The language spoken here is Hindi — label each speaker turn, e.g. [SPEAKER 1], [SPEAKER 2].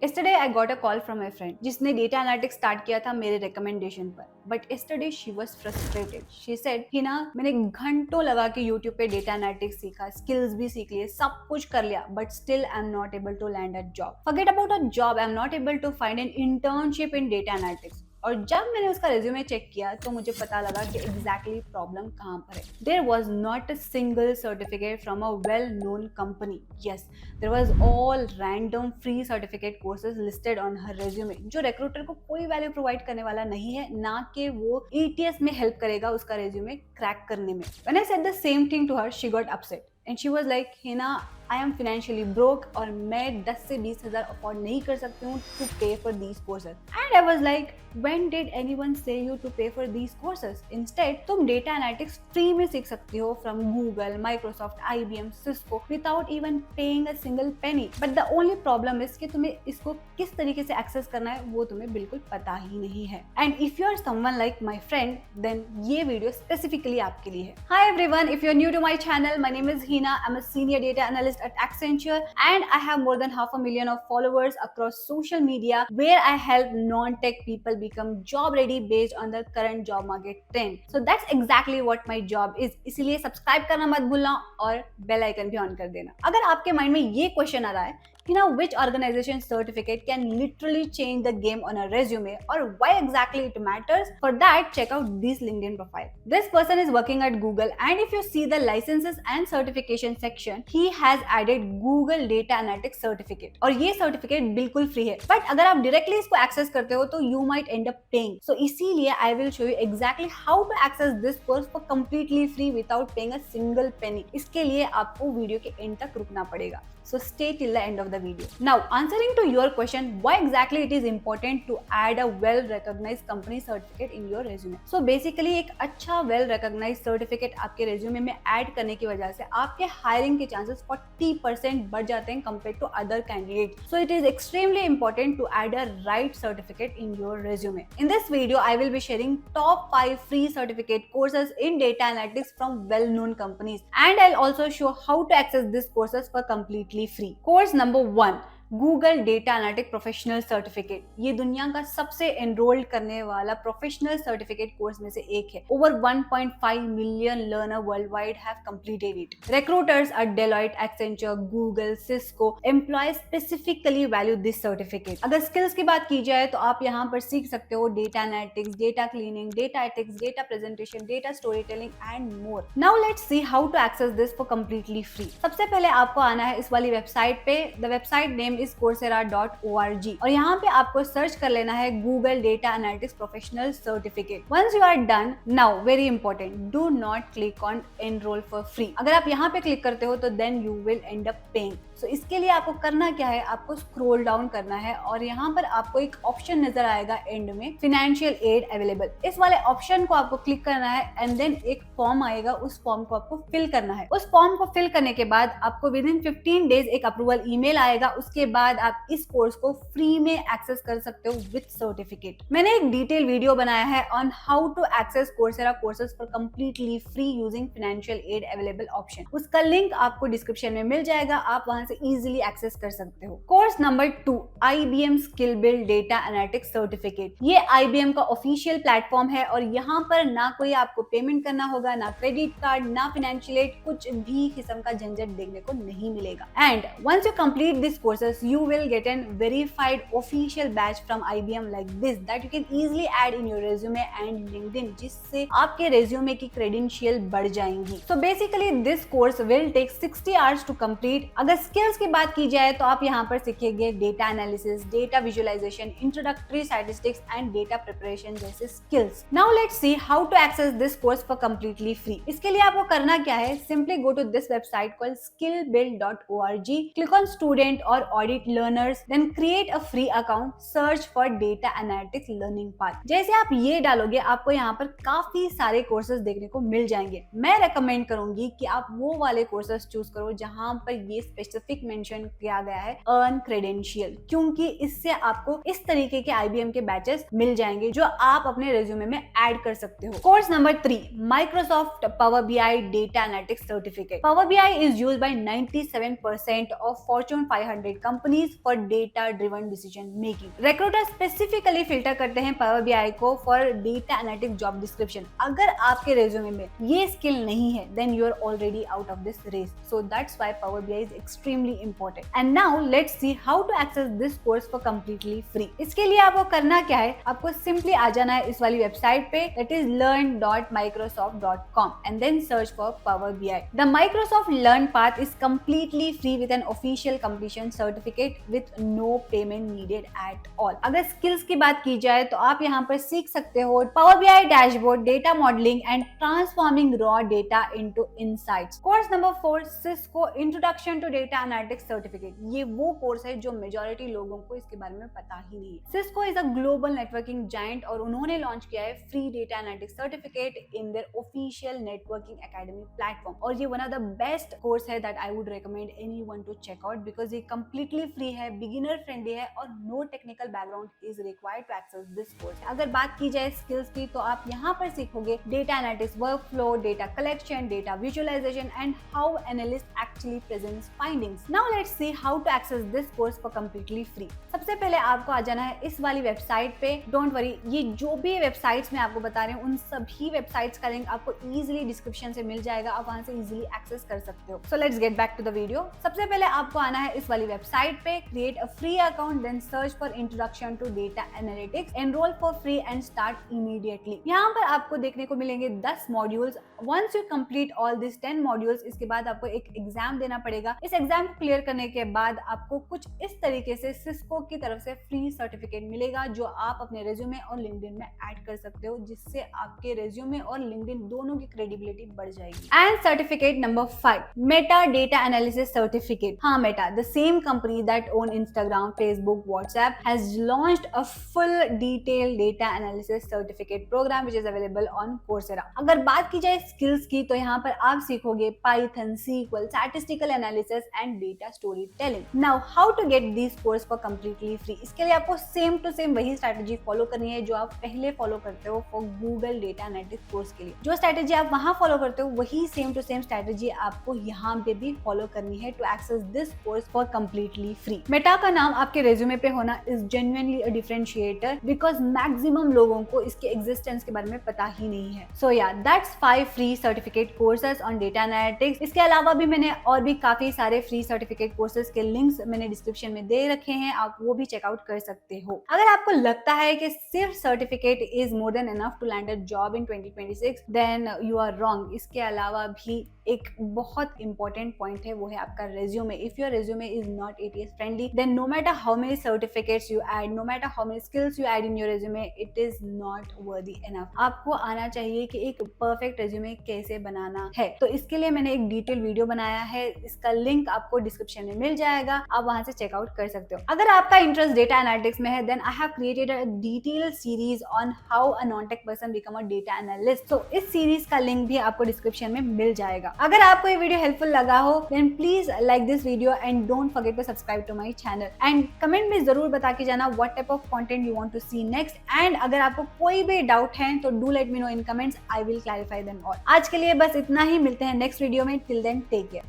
[SPEAKER 1] Yesterday I got a call from my friend जिसने डेटा एनालिटिक्स स्टार्ट किया था मेरे रिकमेंडेशन पर. But yesterday she was frustrated. She said कि ना मैंने घंटों लगा के YouTube पे डेटा एनालिटिक्स सीखा, स्किल्स भी सीख लिए, सब कुछ कर लिया, but still I'm not able to land a job. Forget about a job, I'm not able to find an internship in data analytics. और जब मैंने उसका रेज्यूमे चेक किया तो मुझे पता लगा कि एग्जैक्टली प्रॉब्लम कहाँ पर है. There was not a single certificate from a well known company. Yes, there was all random free certificate courses listed on her resume, जो रिक्रूटर को कोई वैल्यू प्रोवाइड करने वाला नहीं है, ना कि वो ETS में हेल्प करेगा उसका रेज्यूमे क्रैक करने में. When I said the same thing to her, she got upset and she was like, Hina I am financially broke और मैं 10 से 20 हजार अफोर्ड नहीं कर सकती हूँ टू पे for these courses. And I was like, when did anyone से यू टू पे फॉर दीज कोर्सेज? इंस्टेड तुम डेटा एनालिटिक्स फ्री में सीख सकती हो from Google, Microsoft, IBM, Cisco without even paying a single penny. But the only problem is कि तुम्हें इसको किस तरीके से एक्सेस करना है वो तुम्हें बिल्कुल पता ही नहीं है. And if you are someone like my friend, then ये वीडियो स्पेसिफिकली आपके लिए है. Hi everyone, if you are new to my channel, my name is Hina. I'm a senior data analyst at Accenture and I have more than 500,000 of followers across social media where I help non-tech people become job ready based on the current job market trend. So that's exactly what my job is. इसीलिए सब्सक्राइब करना मत भूलना और बेल आइकन भी ऑन कर देना. अगर आपके माइंड में ये क्वेश्चन आ रहा है कि ना which organization certificate can literally change the game on a resume or why exactly it matters, for that check out this LinkedIn profile. This person is working at Google and if you see the licenses and certification section, he has added Google Data Analytics Certificate. और ये सर्टिफिकेट बिल्कुल फ्री है, बट अगर आप डायरेक्टली इसको एक्सेस करते हो तो you might end up paying. So इसीलिए I will show you exactly how to access this course for completely free without paying a single penny. इसके लिए आपको वीडियो के एंड तक रुकना पड़ेगा. So stay till the end of the video. Now, answering to your question, why exactly it is important to add a well-recognized company certificate in your resume? So basically, एक अच्छा well-recognized certificate आपके resume में add करने की वजह से आपके hiring के chances 40% बढ़ जाते हैं compared to other candidates. So it is extremely important to add a right certificate in your resume. In this video, I will be sharing top 5 free certificate courses in data analytics from well-known companies, and I'll also show how to access these courses for completely free. Course number 1, Google data analytic professional certificate. ये दुनिया का सबसे एनरोल्ड करने वाला प्रोफेशनल सर्टिफिकेट कोर्स में से एक है. Over 1.5 million learner world wide have completed it. Recruiters at Deloitte, Accenture, Google, Cisco employ specifically value this certificate. अगर स्किल्स की बात की जाए तो आप यहाँ पर सीख सकते हो data analytics, data cleaning, data ethics, data presentation, data story telling and more. Now let's see how to access this for completely free. सबसे पहले आपको आना है इस वाली वेबसाइट पे. The website name is coursera.org और यहाँ पे आपको सर्च कर लेना है Google Data Analytics Professional Certificate. Once you are done, now very important, do not click on enroll for free. अगर आप यहाँ पे क्लिक करते हो तो then you will end up paying. So इसके लिए आपको करना क्या है, आपको स्क्रॉल डाउन करना है और यहाँ पर आपको एक ऑप्शन नजर आएगा एंड में, फाइनेंशियल एड अवेलेबल. इस वाले ऑप्शन को आपको क्लिक करना है एंड देन एक फॉर्म आएगा, उस फॉर्म को आपको फिल करना है. उस फॉर्म को फिल करने के बाद आपको विद इन 15 डेज एक अप्रूवल ईमेल आएगा. उसके बाद आप इस कोर्स को फ्री में एक्सेस कर सकते हो विद सर्टिफिकेट. मैंने एक डिटेल वीडियो बनाया है on how to access Coursera courses for completely free using financial aid available option. उसका लिंक आपको डिस्क्रिप्शन में मिल जाएगा, आप वहां से इजीली एक्सेस कर सकते हो. Course number 2, IBM skill build data analytics certificate. ये IBM का ऑफिशियल प्लेटफॉर्म है और यहाँ पर ना कोई आपको पेमेंट करना होगा, ना क्रेडिट कार्ड, ना फाइनेंशियल एड, कुछ भी किस्म का झंझट देखने को नहीं मिलेगा. And once you complete this courses, you will get a verified official badge from IBM like this that you can easily add in your resume and LinkedIn, जिससे आपके resume की credential बढ़ जाएंगी. So basically this course will take 60 hours to complete. अगर skills की बात की जाए तो आप यहाँ पर सीखेंगे data analysis, data visualization, introductory statistics and data preparation जैसे skills. Now let's see how to access this course for completely free. इसके लिए आपको करना क्या है, simply go to this website called skillbuild.org, click on student or audit learners, then create a free account, search for data analytics learning path. जैसे आप ये डालोगे आपको यहाँ पर काफी सारे कोर्सेज देखने को मिल जाएंगे. मैं रेकमेंड करूंगी कि आप वो वाले कोर्सेज चूज करो जहां पर ये स्पेसिफिक मेंशन किया गया है अर्न क्रेडेंशियल, क्योंकि इससे आपको इस तरीके के IBM के बैचेस मिल जाएंगे जो आप अपने रेज्यूमे में ऐड कर सकते हो. Course number 3, Microsoft Power BI Data Analytics Certificate. Power BI is used by 97% of Fortune 500 companies companies for data driven decision making. Recruiter specifically filter करते हैं पावर बीआई को for data analytics job description. अगर आपके रेज्यूमे में ये स्किल नहीं है then you are already out of this race, so that's why Power BI is extremely important. And now let's see how to access this course for completely free. इसके लिए आपको करना क्या है, आपको सिंपली आ जाना है इस वाली वेबसाइट पे, that is learn.microsoft.com and then search for Power BI. The Microsoft Learn path is completely free with an official completion certificate with no payment needed at all. अगर स्किल्स की बात की जाए तो आप यहाँ पर सीख सकते हो Power BI dashboard, data modelling and transforming raw data into insights. Course number 4 Cisco introduction to data analytics certificate. ये वो कोर्स है जो मेजॉरिटी लोगों को इसके बारे में पता ही नहीं है। Cisco is a global networking giant और उन्होंने लॉन्च किया है free data analytics certificate in their official networking academy platform. और ये one of the best course है that I would recommend anyone to check out because ये कंप्लीटली फ्री है, बिगिनर फ्रेंडली है और no technical background is required to access this course. अगर बात की जाए स्किल्स की तो आप यहाँ पर सीखोगे data analytics workflow, data collection, data visualisation and how analyst actually presents findings. Now let's see how to access this course for completely free. सबसे पहले आपको आ जाना है इस वाली वेबसाइट पे। डोंट वरी, ये जो भी वेबसाइट्स मैं आपको बता रही हूँ उन सभी वेबसाइट्स का लिंक आपको इजीली डिस्क्रिप्शन से मिल जाएगा, आप वहां से इजीली एक्सेस कर सकते हो। So let's get back to the video. सबसे पहले आपको आना है इस वाली वेबसाइट पे, create a free account, then search for introduction to data analytics, enrol for free and start immediately. यहाँ पर आपको देखने को मिलेंगे 10 modules. Once you complete all this 10 modules, इसके बाद आपको एक एग्जाम देना पड़ेगा। इस एग्जाम को क्लियर करने के बाद आपको कुछ इस तरीके से सिस्को की तरफ से फ्री सर्टिफिकेट मिलेगा जो आप अपने रेज्यूमे और लिंक्डइन में ऐड कर सकते हो, जिससे आपके रेज्यूमे और लिंक्डइन दोनों की क्रेडिबिलिटी बढ़ जाएगी। And certificate number 5, Meta data analysis certificate. हाँ, Meta, the same company that own Instagram, Facebook, WhatsApp has launched a full detail data analysis certificate program which is available on Coursera. अगर बात की जाए स्किल्स की तो यहाँ पर आप सीखोगे Python, SQL, statistical analysis and data story telling. Now how to get this course for completely free. इसके लिए आपको सेम टू सेम वही स्ट्रैटेजी फॉलो करनी है जो आप पहले फॉलो करते हो for Google data analytics course के लिए। जो स्ट्रैटेजी आप वहां फॉलो करते हो वही सेम टू सेम स्ट्रैटेजी आपको यहाँ पे भी फॉलो करनी है to access this course for completely free. Meta का नाम आपके रेज्यूमे पे होना is genuinely a differentiator because maximum लोगों को इसके एग्जिस्टेंस के बारे में पता ही नहीं है। सो या that's 5 free certificate courses on data analytics. इसके अलावा भी मैंने और भी काफी सारे फ्री सर्टिफिकेट कोर्सेज के लिंक्स मैंने डिस्क्रिप्शन में दे रखे हैं, आप वो भी चेकआउट कर सकते हो। अगर आपको लगता है कि सिर्फ certificate is more than enough to land a job in 2026 then you are wrong. इसके अलावा भी एक बहुत इंपॉर्टेंट पॉइंट है, वो है आपका resume. If your resume is not ATS friendly then no matter how many certificates you add, no matter how many skills you add in your resume, it is not worthy enough. आपको आना चाहिए कि एक परफेक्ट रेज्यूमे कैसे बनाना है। तो इसके लिए मैंने एक डिटेल वीडियो बनाया है, इसका लिंक आपको डिस्क्रिप्शन में मिल जाएगा, आप वहां से चेकआउट कर सकते हो। अगर आपका इंटरेस्ट डेटा एनालिटिक्स में है then I have created a detail series on how a non tech person become a data analyst. तो इस सीरीज का लिंक भी आपको डिस्क्रिप्शन में मिल जाएगा। अगर आपको ये वीडियो हेल्पफुल लगा हो then please like this video and don't forget to subscribe to my channel and comment में जरूर बता के जाना what type of content you want to see next. And अगर आपको कोई भी डाउट है तो do let me know in comments, I will clarify them all. आज के लिए बस इतना ही, मिलते हैं नेक्स्ट वीडियो में। Till then take care.